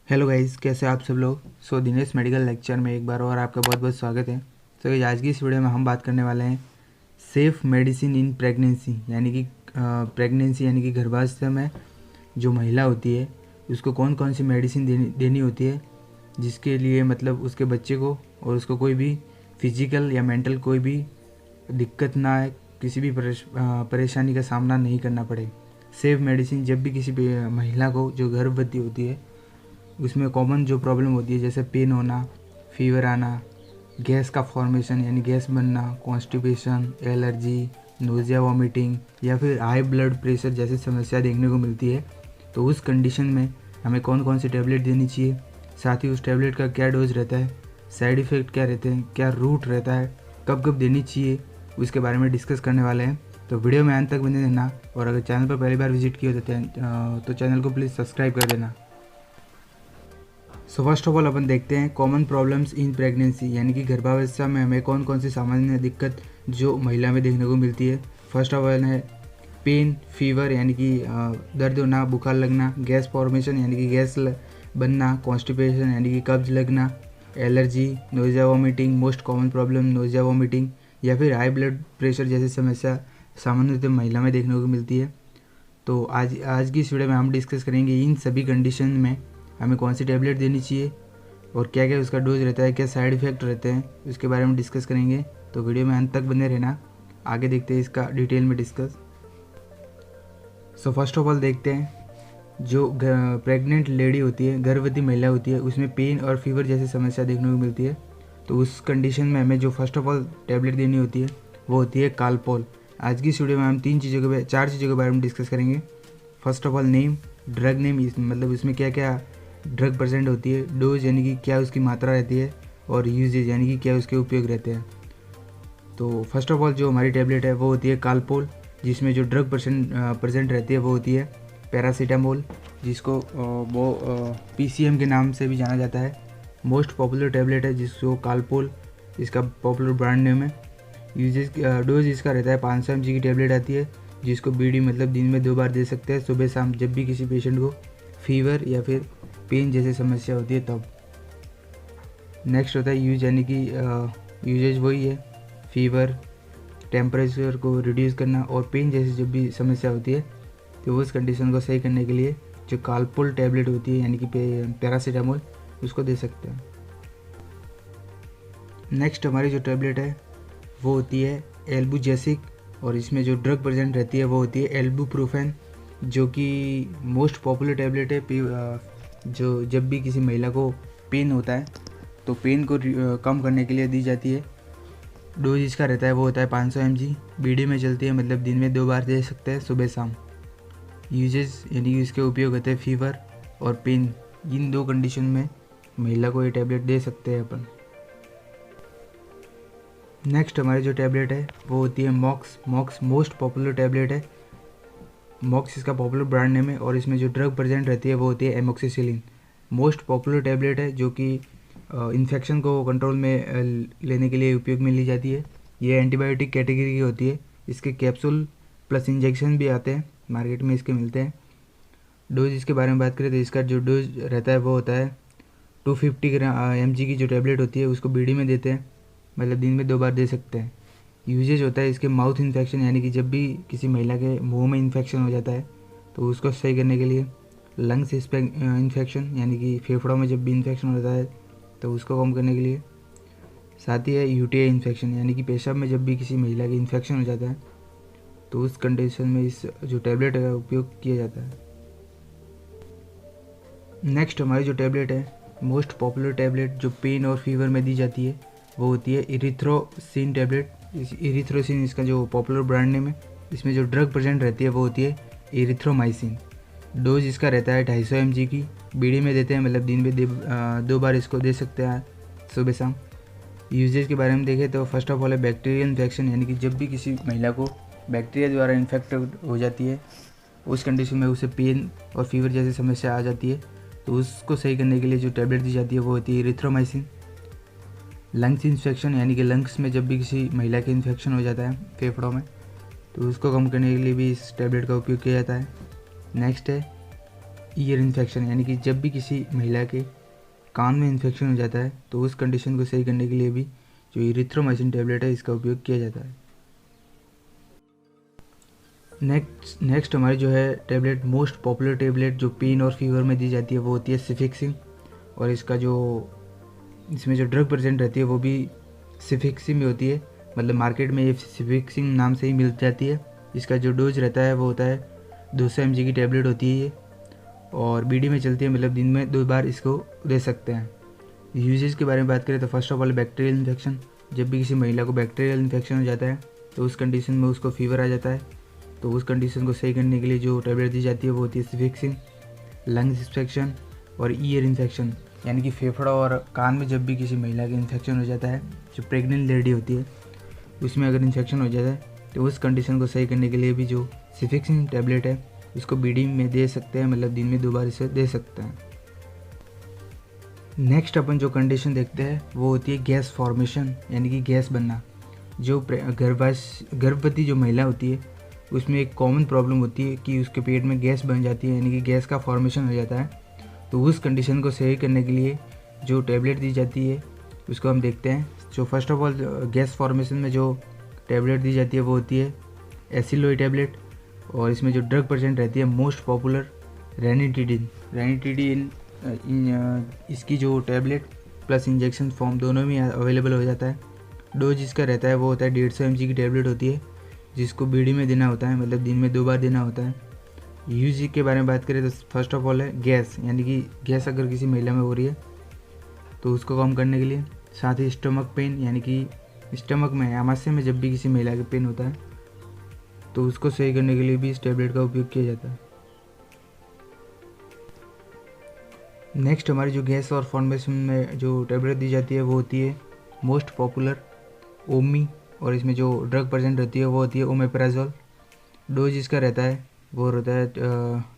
Hello guys, कैसे आप सब लोग। दिनेश मेडिकल लेक्चर में एक बार और आपका बहुत बहुत स्वागत है। गाइस, आज की इस वीडियो में हम बात करने वाले हैं सेफ़ मेडिसिन इन प्रेगनेंसी, यानी कि प्रेगनेंसी यानी कि गर्भावस्था में जो महिला होती है उसको कौन कौन सी मेडिसिन देनी होती है, जिसके लिए मतलब उसके बच्चे को और उसको कोई भी फिजिकल या मेंटल कोई भी दिक्कत ना आए, किसी भी परेशानी का सामना नहीं करना पड़े। सेफ मेडिसिन जब भी किसी महिला को जो गर्भवती होती है उसमें कॉमन जो प्रॉब्लम होती है, जैसे पेन होना, फीवर आना, गैस का फॉर्मेशन यानी गैस बनना, कॉन्स्टिपेशन, एलर्जी, नोज़िया, वॉमिटिंग या फिर हाई ब्लड प्रेशर जैसी समस्या देखने को मिलती है। तो उस कंडीशन में हमें कौन कौन सी टैबलेट देनी चाहिए, साथ ही उस टैबलेट का क्या डोज रहता है, साइड इफ़ेक्ट क्या रहते हैं, क्या रूट रहता है, कब कब देनी चाहिए, उसके बारे में डिस्कस करने वाले हैं। तो वीडियो में अंत तक बने रहना, और अगर चैनल पर पहली बार विजिट किया तो चैनल को प्लीज़ सब्सक्राइब कर देना। फर्स्ट ऑफ ऑल अपन देखते हैं कॉमन प्रॉब्लम्स इन प्रेगनेंसी, यानी कि गर्भावस्था में हमें कौन कौन सी सामान्य दिक्कत जो महिला में देखने को मिलती है। फर्स्ट ऑफ ऑल है पेन, फीवर यानी कि दर्द होना, बुखार लगना, गैस फॉर्मेशन यानी कि गैस बनना, कॉन्स्टिपेशन यानी कि कब्ज लगना, allergy, nausea, vomiting, most common problem nausea, vomiting, या फिर हाई ब्लड प्रेशर जैसी समस्या सामान्यतः महिला में देखने को मिलती है। तो आज की इस वीडियो में हम डिस्कस करेंगे इन सभी कंडीशन में हमें कौन सी टैबलेट देनी चाहिए और क्या क्या उसका डोज रहता है, क्या साइड इफ़ेक्ट रहते हैं, उसके बारे में डिस्कस करेंगे। तो वीडियो में अंत तक बने रहना, आगे देखते हैं इसका डिटेल में डिस्कस। फर्स्ट ऑफ ऑल देखते हैं जो प्रेग्नेंट लेडी होती है, गर्भवती महिला होती है, उसमें पेन और फीवर जैसी समस्या देखने को मिलती है। तो उस कंडीशन में हमें जो फर्स्ट ऑफ ऑल टैबलेट देनी होती है वो होती है कालपोल। आज की इस वीडियो में हम चार चीज़ों के बारे में डिस्कस करेंगे। First of all name, drug name, मतलब उसमें क्या क्या ड्रग प्रेजेंट होती है, डोज यानी कि क्या उसकी मात्रा रहती है, और यूजेज यानी कि क्या उसके उपयोग रहते हैं। तो फर्स्ट ऑफ ऑल जो हमारी टैबलेट है वो होती है कालपोल, जिसमें जो ड्रग प्रेजेंट रहती है वो होती है पैरासीटामोल, जिसको वो PCM के नाम से भी जाना जाता है। मोस्ट पॉपुलर टैबलेट है जिसको कालपोल, इसका पॉपुलर ब्रांड नेम है। यूजेज डोज इसका रहता है 500 mg की टैबलेट आती है, जिसको BD मतलब दिन में 2 बार दे सकते हैं, सुबह शाम, जब भी किसी पेशेंट को फीवर या फिर पेन जैसी समस्या होती है तब। नेक्स्ट होता है यूज, यानी कि यूजेज वही है, फीवर, टेम्परेचर को रिड्यूस करना और पेन जैसी जब भी समस्या होती है तो उस कंडीशन को सही करने के लिए जो कालपोल टैबलेट होती है यानी कि पैरासीटामोल, उसको दे सकते हैं। नेक्स्ट हमारी जो टैबलेट है वो होती है एल्बुजेसिक, और इसमें जो ड्रग प्रेजेंट रहती है वो होती है एल्बुप्रोफेन, जो कि मोस्ट पॉपुलर टैबलेट है। जो जब भी किसी महिला को पेन होता है तो पेन को कम करने के लिए दी जाती है। डोज इसका रहता है वो होता है 500 mg, BD में चलती है, मतलब दिन में 2 बार दे सकते हैं, सुबह शाम। यूजेस यानी कि इसके उपयोग होते हैं फीवर और पेन, इन 2 कंडीशन में महिला को ये टैबलेट दे सकते हैं अपन। नेक्स्ट हमारी जो टैबलेट है वो होती है मॉक्स मोस्ट पॉपुलर टैबलेट है। मॉक्स इसका पॉपुलर ब्रांड नेम है, और इसमें जो ड्रग प्रेजेंट रहती है वो होती है एमोक्सिसिलिन। मोस्ट पॉपुलर टैबलेट है जो कि इन्फेक्शन को कंट्रोल में लेने के लिए उपयोग में ली जाती है। ये एंटीबायोटिक कैटेगरी की होती है। इसके कैप्सूल प्लस इंजेक्शन भी आते हैं, मार्केट में इसके मिलते हैं। डोज इसके बारे में बात करें तो इसका जो डोज रहता है वो होता है 250 mg की जो टैबलेट होती है उसको BD में देते हैं, मतलब दिन में 2 बार दे सकते हैं। यूजेज होता है इसके माउथ इन्फेक्शन, यानी कि जब भी किसी महिला के मुंह में इन्फेक्शन हो जाता है तो उसको सही करने के लिए, लंग्स इन्फेक्शन यानी कि फेफड़ों में जब भी इन्फेक्शन होता है तो उसको कम करने के लिए, साथ ही है UTI इन्फेक्शन, यानी कि पेशाब में जब भी किसी महिला की इन्फेक्शन हो जाता है तो उस कंडीशन में इस जो टैबलेट है उपयोग किया जाता है। नेक्स्ट हमारी जो टैबलेट है, मोस्ट पॉपुलर टैबलेट जो पेन और फीवर में दी जाती है वो होती है इरिथ्रोसिन टैबलेट। इरिथ्रोसिन इसका जो पॉपुलर ब्रांड नेम है। इसमें जो ड्रग प्रेजेंट रहती है वो होती है इरिथ्रोमाइसिन। डोज इसका रहता है 250 mg की, BD में देते हैं, मतलब दिन में 2 बार इसको दे सकते हैं, सुबह शाम। यूजेज के बारे में देखें तो फर्स्ट ऑफ ऑल है बैक्टीरियल इन्फेक्शन, यानी कि जब भी किसी महिला को बैक्टीरिया द्वारा इन्फेक्ट हो जाती है उस कंडीशन में उसे पेन और फीवर जैसी समस्या आ जाती है, तो उसको सही करने के लिए जो टैबलेट दी जाती है वो होती है इरिथ्रोमाइसिन। लंग्स इन्फेक्शन, यानी कि लंग्स में जब भी किसी महिला के इन्फेक्शन हो जाता है फेफड़ों में तो उसको कम करने के लिए भी इस टैबलेट का उपयोग किया जाता है। नेक्स्ट है ईयर इन्फेक्शन, यानी कि जब भी किसी महिला के कान में इन्फेक्शन हो जाता है तो उस कंडीशन को सही करने के लिए भी जो इरिथ्रोमाइसिन टैबलेट है इसका उपयोग किया जाता है। नेक्स्ट हमारी जो है टैबलेट, मोस्ट पॉपुलर टैबलेट जो पेन और फीवर में दी जाती है वो होती है सिफिक्सिन, और इसमें जो ड्रग प्रेजेंट रहती है वो भी सिफिक्सिन में होती है, मतलब मार्केट में ये सिफिक्सिन नाम से ही मिल जाती है। इसका जो डोज रहता है वो होता है 200 mg की टैबलेट होती है ये, और बीडी में चलती है, मतलब दिन में 2 बार इसको दे सकते हैं। यूजेस के बारे में बात करें तो first of all bacterial infection, जब भी किसी महिला को बैक्टीरियल इन्फेक्शन हो जाता है तो उस कंडीशन में उसको फीवर आ जाता है, तो उस कंडीशन को सही करने के लिए जो टैबलेट दी जाती है वो होती है सिफिक्सिन। लंग्स इन्फेक्शन और ईयर इन्फेक्शन, यानी कि फेफड़ा और कान में जब भी किसी महिला का इन्फेक्शन हो जाता है, जो प्रेग्नेंट लेडी होती है उसमें अगर इन्फेक्शन हो जाता है तो उस कंडीशन को सही करने के लिए भी जो सिफिक्सिन टैबलेट है इसको बीडी में दे सकते हैं, मतलब दिन में 2 बार इसे दे सकते हैं। नेक्स्ट अपन जो कंडीशन देखते हैं वो होती है गैस फॉर्मेशन, यानी कि गैस बनना। जो गर्भवती जो महिला होती है उसमें एक कॉमन प्रॉब्लम होती है कि उसके पेट में गैस बन जाती है, यानी कि गैस का फॉर्मेशन हो जाता है। तो उस कंडीशन को सही करने के लिए जो टैबलेट दी जाती है उसको हम देखते हैं। जो first of all gas formation में जो टैबलेट दी जाती है वो होती है एसिलोई टैबलेट, और इसमें जो ड्रग प्रेजेंट रहती है मोस्ट पॉपुलर रैनिटिडिन इसकी जो टैबलेट प्लस इंजेक्शन फॉर्म दोनों में अवेलेबल हो जाता है। डोज इसका रहता है वो होता है 150 mg की टैबलेट होती है, जिसको बीडी में देना होता है, मतलब दिन में 2 बार देना होता है। यूज के बारे में बात करें तो फर्स्ट ऑफ ऑल है गैस, यानी कि गैस अगर किसी महिला में हो रही है तो उसको कम करने के लिए, साथ ही स्टमक पेन, यानी कि स्टमक में आमाशय में जब भी किसी महिला के पेन होता है तो उसको सही करने के लिए भी इस टैबलेट का उपयोग किया जाता है। नेक्स्ट हमारी जो गैस और फॉर्मेशन में जो टैबलेट दी जाती है वो होती है मोस्ट पॉपुलर ओमी, और इसमें जो ड्रग प्रेजेंट रहती है वो होती है ओमेप्राजोल। डोज इसका रहता है वो रहता है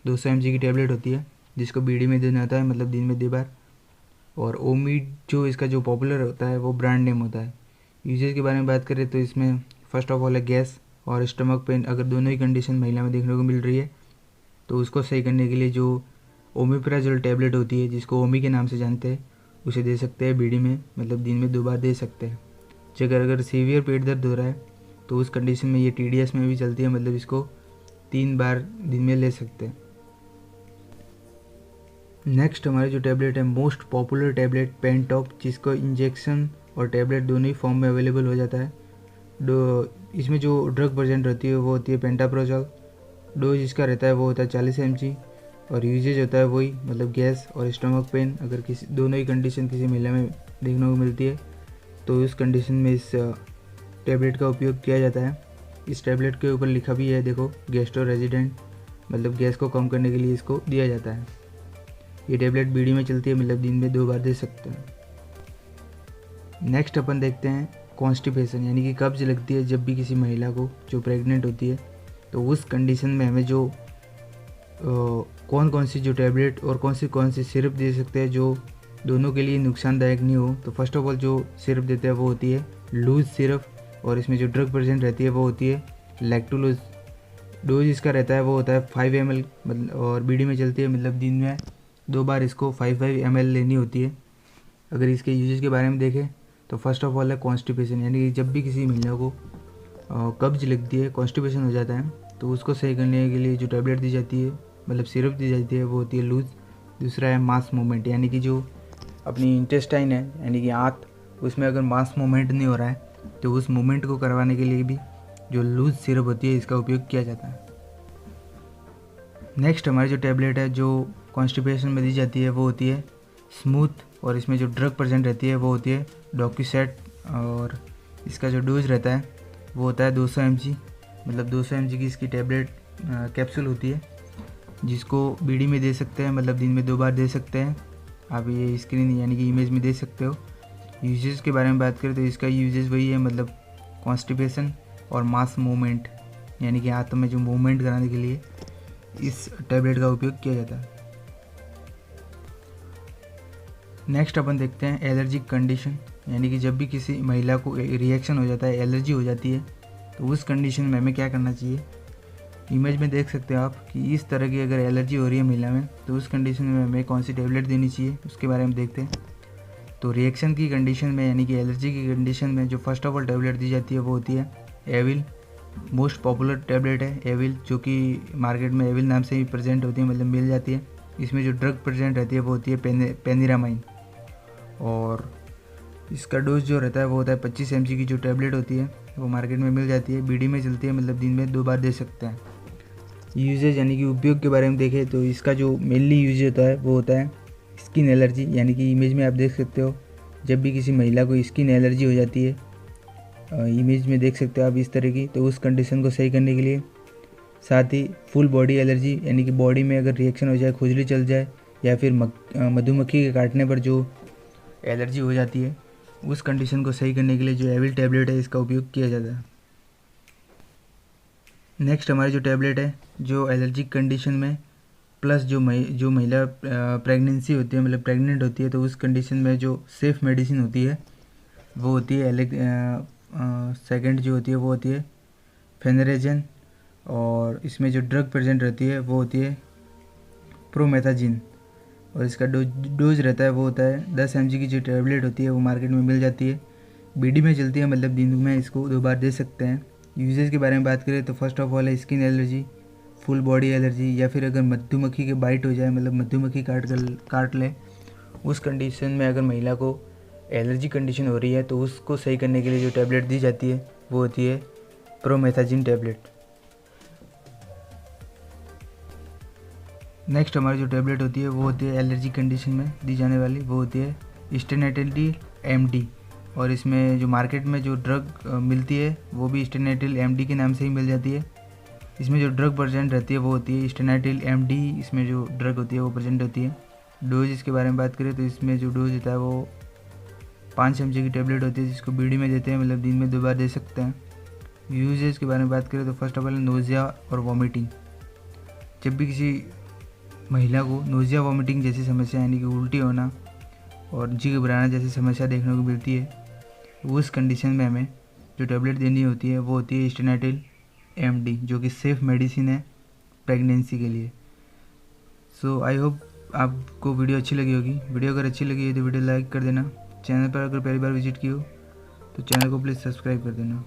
200 mg की टैबलेट होती है, जिसको बीडी में देना होता है, मतलब दिन में 2 बार। और ओमी जो इसका जो पॉपुलर होता है वो ब्रांड नेम होता है। यूजेस के बारे में बात करें तो इसमें फर्स्ट ऑफ ऑल है गैस और स्टमक पेन, अगर दोनों ही कंडीशन महिला में देखने को मिल रही है तो उसको सही करने के लिए जो ओमेप्राजोल टैबलेट होती है, जिसको ओमी के नाम से जानते हैं, उसे दे सकते हैं बीडी में, मतलब दिन में 2 बार दे सकते हैं। अगर सीवियर पेट दर्द हो रहा है तो उस कंडीशन में ये TDS में भी चलती है, मतलब इसको 3 बार दिन में ले सकते हैं। नेक्स्ट हमारी जो टैबलेट है मोस्ट पॉपुलर टैबलेट पेनटॉप, जिसको इंजेक्शन और टैबलेट दोनों ही फॉर्म में अवेलेबल हो जाता है। इसमें जो ड्रग प्रेजेंट रहती है वो होती है पेंटाप्रोजोल। डोज इसका रहता है वो होता है 40 mg, और यूजेज होता है वही, मतलब गैस और स्टमक पेन अगर किसी दोनों ही कंडीशन किसी महिला में देखने को मिलती है तो उस कंडीशन में इस टैबलेट का उपयोग किया जाता है। इस टैबलेट के ऊपर लिखा भी है देखो, गैस्ट्रो रेजिडेंट, मतलब गैस को कम करने के लिए इसको दिया जाता है। ये टैबलेट बीडी में चलती है, मतलब दिन में 2 बार दे सकते हैं। नेक्स्ट अपन देखते हैं कॉन्स्टिपेशन, यानी कि कब्ज लगती है जब भी किसी महिला को जो प्रेग्नेंट होती है, तो उस कंडीशन में हमें जो कौन सी जो टैबलेट और कौन सी सिरप दे सकते हैं जो दोनों के लिए नुकसानदायक नहीं हो। तो फर्स्ट ऑफ ऑल जो सिरप देते हैं वो होती है लूज सिरप, और इसमें जो ड्रग प्रेजेंट रहती है वो होती है लैक्टोलोज। डोज इसका रहता है वो होता है 5 ml, मतलब और बीडी में चलती है, मतलब दिन में 2 बार इसको 5 ml लेनी होती है। अगर इसके यूजेस के बारे में देखें तो फर्स्ट ऑफ ऑल है कॉन्स्टिपेशन, यानी कि जब भी किसी महिला को कब्ज लगती है, कॉन्स्टिपेशन हो जाता है, तो उसको सही करने के लिए जो टैबलेट दी जाती है, मतलब सिरप दी जाती है, वो होती है लूज। दूसरा है मास मूवमेंट, यानी कि जो अपनी इंटेस्टाइन है, यानी कि आंत, उसमें अगर मास मूवमेंट नहीं हो रहा है तो उस मूवमेंट को करवाने के लिए भी जो लूज सिरप होती है इसका उपयोग किया जाता है। नेक्स्ट हमारी जो टैबलेट है जो कॉन्स्टिपेशन में दी जाती है वो होती है स्मूथ, और इसमें जो ड्रग प्रेजेंट रहती है वो होती है डॉक्यूसेट, और इसका जो डोज रहता है वो होता है 200 mg, मतलब 200 mg की इसकी टैबलेट कैप्सूल होती है, जिसको बीडी में दे सकते हैं, मतलब दिन में 2 बार दे सकते हैं। आप ये स्क्रीन यानी कि इमेज में देख सकते हो। यूजेस के बारे में बात करें तो इसका यूजेस वही है, मतलब कॉन्स्टिपेशन और मास मूवमेंट, यानी कि हाथ में जो मूवमेंट कराने के लिए इस टैबलेट का उपयोग किया जाता है। नेक्स्ट अपन देखते हैं एलर्जिक कंडीशन, यानी कि जब भी किसी महिला को रिएक्शन हो जाता है, एलर्जी हो जाती है, तो उस कंडीशन में हमें क्या करना चाहिए। इमेज में देख सकते हो आप कि इस तरह की अगर एलर्जी हो रही है महिला में तो उस कंडीशन में हमें कौन सी टेबलेट देनी चाहिए उसके बारे में देखते हैं। तो रिएक्शन की कंडीशन में यानी कि एलर्जी की कंडीशन में जो फर्स्ट ऑफ ऑल टेबलेट दी जाती है वो होती है एविल। मोस्ट पॉपुलर टेबलेट है एविल, जो कि मार्केट में एविल नाम से ही प्रेजेंट होती है, मतलब मिल जाती है। इसमें जो ड्रग प्रेजेंट रहती है वो होती है पेनिरामाइन, और इसका डोज जो रहता है वो होता है 25 mg की जो टेबलेट होती है वो मार्केट में मिल जाती है, बीडी में चलती है, मतलब दिन में 2 बार दे सकते हैं। यूजेज यानी कि उपयोग के बारे में देखें तो इसका जो मेनली यूज होता है वो होता है स्किन एलर्जी, यानी कि इमेज में आप देख सकते हो जब भी किसी महिला को स्किन एलर्जी हो जाती है, इमेज में देख सकते हो आप इस तरह की, तो उस कंडीशन को सही करने के लिए। साथ ही फुल बॉडी एलर्जी, यानी कि बॉडी में अगर रिएक्शन हो जाए, खुजली चल जाए, या फिर मधुमक्खी के काटने पर जो एलर्जी हो जाती है, उस कंडीशन को सही करने के लिए जो एविल टैबलेट है इसका उपयोग किया जाता है। नेक्स्ट हमारी जो टैबलेट है जो एलर्जिक कंडीशन में प्लस जो महिला प्रेगनेंसी होती है, मतलब प्रेग्नेंट होती है, तो उस कंडीशन में जो सेफ़ मेडिसिन होती है वो होती है सेकंड जो होती है वो होती है फेनरेजन, और इसमें जो ड्रग प्रेजेंट रहती है वो होती है प्रोमेथाजिन, और इसका डोज रहता है वो होता है 10 mg की जो टैबलेट होती है वो मार्केट में मिल जाती है, बीडी में चलती है, मतलब दिन में इसको 2 बार दे सकते हैं। यूजेस के बारे में बात करें तो फर्स्ट ऑफ ऑल है skin allergy, full body allergy, या फिर अगर मधुमक्खी के बाइट हो जाए, मतलब मधुमक्खी काट ले, उस कंडीशन में अगर महिला को एलर्जी कंडीशन हो रही है तो उसको सही करने के लिए जो टैबलेट दी जाती है वो होती है प्रोमेथाजिन टैबलेट। नेक्स्ट हमारी जो टैबलेट होती है वो होती है एलर्जी कंडीशन में दी जाने वाली, वो होती है स्टेनाटिल MD, और इसमें जो मार्केट में जो ड्रग मिलती है वो भी स्टेनाटिल MD के नाम से ही मिल जाती है। इसमें जो ड्रग प्रेजेंट रहती है वो होती है स्टेनाटिल MD, इसमें जो ड्रग होती है वो प्रेजेंट होती है। डोज इसके बारे में बात करें तो इसमें जो डोज होता है वो 5 mg की टैबलेट होती है, जिसको बीडी में देते हैं, मतलब दिन में 2 बार दे सकते हैं। यूजेस के बारे में बात करें तो फर्स्ट ऑफ ऑल नोज़िया और वॉमिटिंग। जब भी किसी महिला को नोज़िया वॉमिटिंग जैसी समस्या, यानी कि उल्टी होना और जी घबराना जैसी समस्या देखने को मिलती है, उस कंडीशन में हमें जो टैबलेट देनी होती है वो होती है स्टेनाटिल MD, जो कि सेफ़ मेडिसिन है प्रेगनेंसी के लिए। सो आई होप आपको वीडियो अच्छी लगी होगी। वीडियो अगर अच्छी लगी है तो वीडियो लाइक कर देना। चैनल पर अगर पहली बार विजिट की हो तो चैनल को प्लीज़ सब्सक्राइब कर देना।